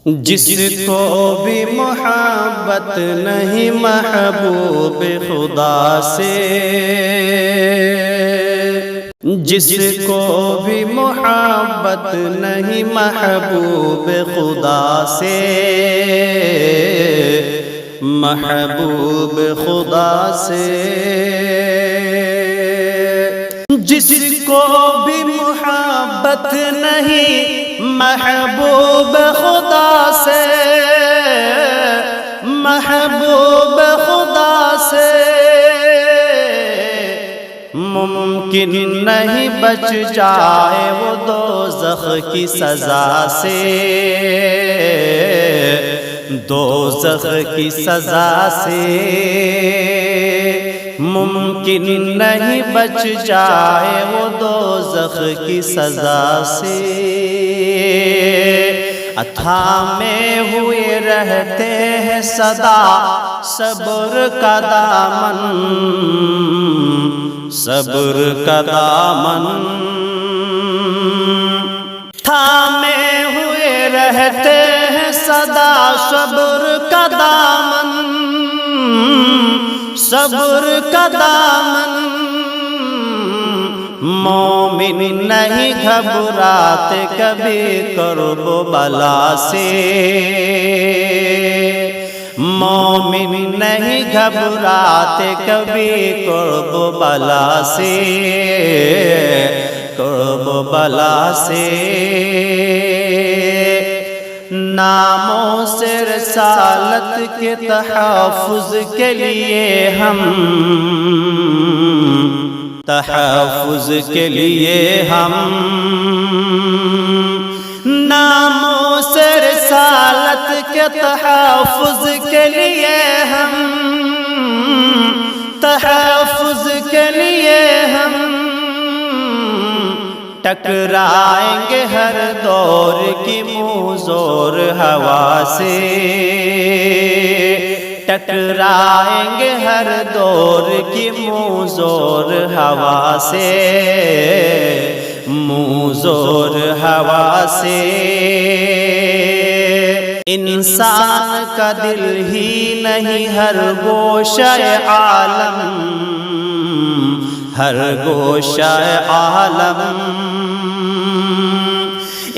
جس کو بھی محبت نہیں محبوب خدا سے، جس کو بھی محبت نہیں محبوب خدا سے، محبوب خدا سے، جس کو بھی محبت نہیں محبوب خدا سے، محبوب خدا سے، ممکن نہیں بچ جائے وہ دوزخ کی سزا سے، دوزخ کی سزا سے، ممکن نہیں بچ جائے وہ دوزخ کی سزا سے، تھامے ہوئے رہتے ہیں صدا صبر کا دامن، صبر کا دامن، تھامے ہوئے رہتے ہیں صدا صبر کا دامن، صبر کا دامن، مومن نہیں گھبراتے کبھی کرب و بلا سے، مومن نہیں گھبراتے کبھی کرب و بلا سے، کرب و بلا سے، ناموں سے رسالت کے تحفظ کے لیے ہم، تحفظ کے لیے ہم، ناموں سے رسالت کے تحفظ کے لیے ہم، تحفظ کے لیے ہم، ٹکرائیں گے ہر دور کی منہ زور ہوا سے، ٹکرائیں گے ہر دور کی منہ زور ہوا سے، منہ زور ہوا سے، انسان کا دل ہی نہیں ہر گوشہ عالم، ہر گوشہ عالم،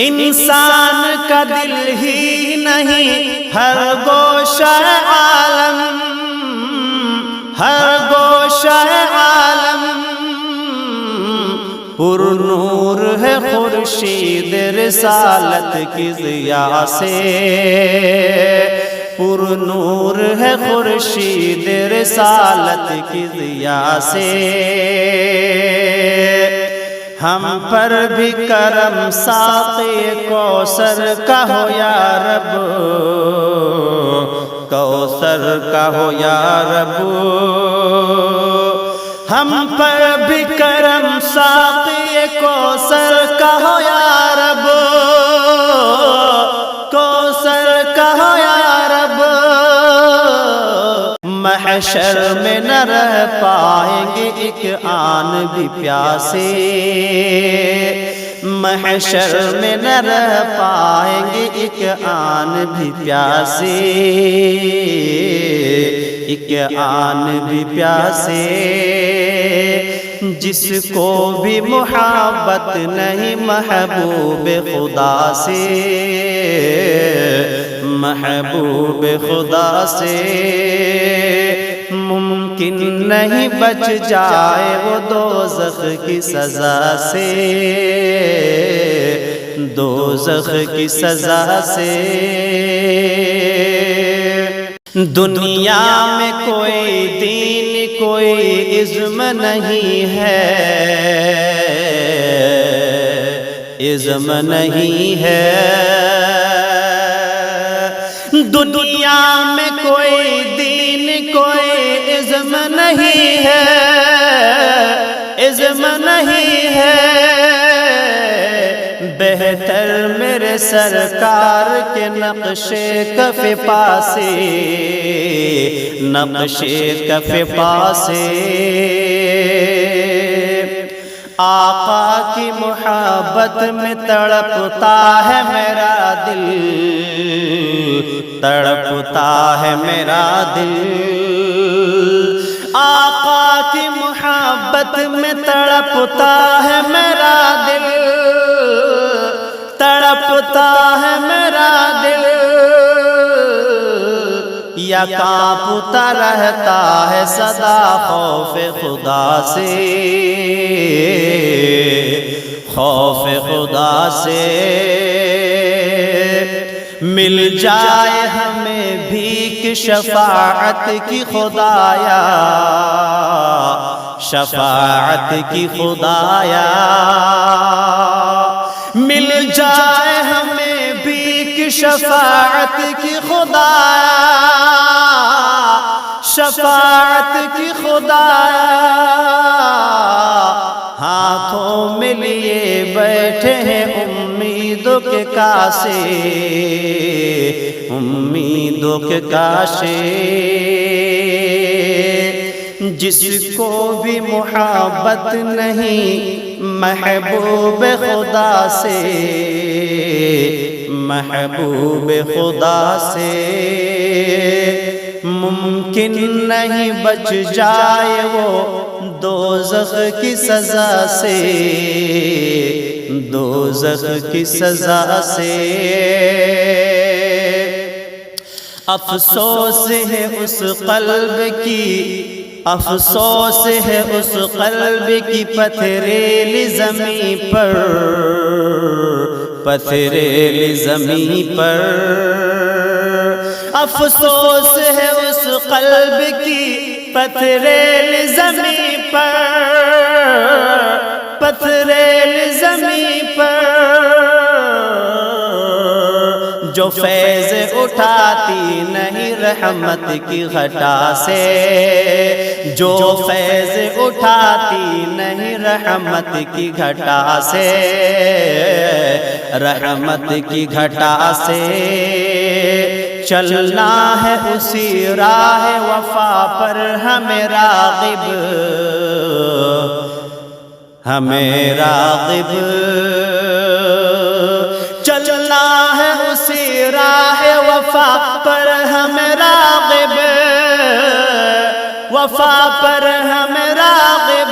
انسان کا دل ہی نہیں ہر گوشہ عالم، ہر گوشہ عالم، پر نور ہے خورشید رسالت کی ضیاء سے، پر نور ہے خورشید رسالت کی ضیاء سے، ہم پر بھی کرم ساقی کوثر کا ہو یا رب، کوثر کا ہو یا رب، ہم پر بھی کرم ساقی کوثر کا ہو یا رب، کوثر کا ہو یا رب، محشر میں نہ رہ پائیں گے ایک آن بھی پیاسے، محشر میں نہ رہ پائیں گے ایک آن بھی پیاسے، ایک آن بھی پیاسے، جس کو بھی محبت نہیں محبوب خدا سے، محبوب خدا سے، ممکن نہیں بچ جائے وہ دوزخ کی سزا سے، دوزخ کی سزا سے، دنیا میں کوئی دین کوئی عزم نہیں ہے، عزم نہیں ہے، دنیا میں کوئی دین کوئی عزم نہیں ہے، عزم نہیں ہے، بہتر میرے سرکار کے نقش کف پاسے، نقش کف پاسے، آقا کی محبت میں تڑپتا ہے میرا دل، تڑپتا ہے میرا دل، آقا کی محبت میں تڑپتا ہے میرا دل، تڑپتا ہے میرا دل، یا کانپتا رہتا ہے سدا خوف خدا سے، خوف خدا سے۔ مل جائے ہمیں بھیک شفاعت کی خدایا، شفاعت کی خدایا، مل جائے ہمیں بھیک شفاعت کی خدایا، شفاعت کی خدایا۔ ہاتھوں میں لیے بیٹھے ہیں امیدوں کے کاسے، امیدوں کے کاشے، جس کو بھی محبت نہیں محبوب خدا سے، محبوب خدا سے، ممکن نہیں بچ جائے وہ دوزخ کی سزا سے، دوزخ کی سزا سے۔ افسوس ہے اس قلب کی، افسوس ہے اس قلب کی پتھریلی زمین پر، پتھریلی زمین پر، افسوس ہے اس قلب کی پتھریلی زمین پر، پتھریلی زمین پر، جو فیض اٹھاتی نہیں رحمت کی گھٹا سے، جو فیض اٹھاتی نہیں رحمت کی گھٹا سے، رحمت کی گھٹا سے۔ چلنا ہے اسی راہ وفا پر ہمیں راغب، ہمیں راغب، چلنا ہے اسی راہ وفا پر ہمیں راغب، وفا پر ہمیں راغب،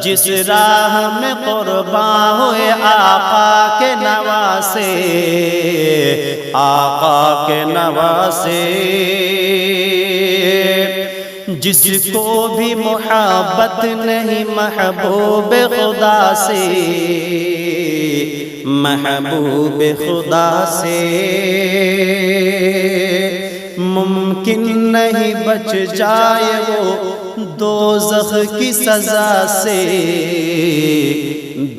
جس راہ میں قرباں ہوئے آقا کے نواسے، آقا کے نواسے، جس کو بھی محبت نہیں محبوب خدا سے، محبوب خدا سے، ممکن نہیں بچ جائے وہ دوزخ کی سزا سے،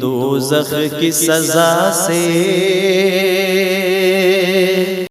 دوزخ کی سزا سے۔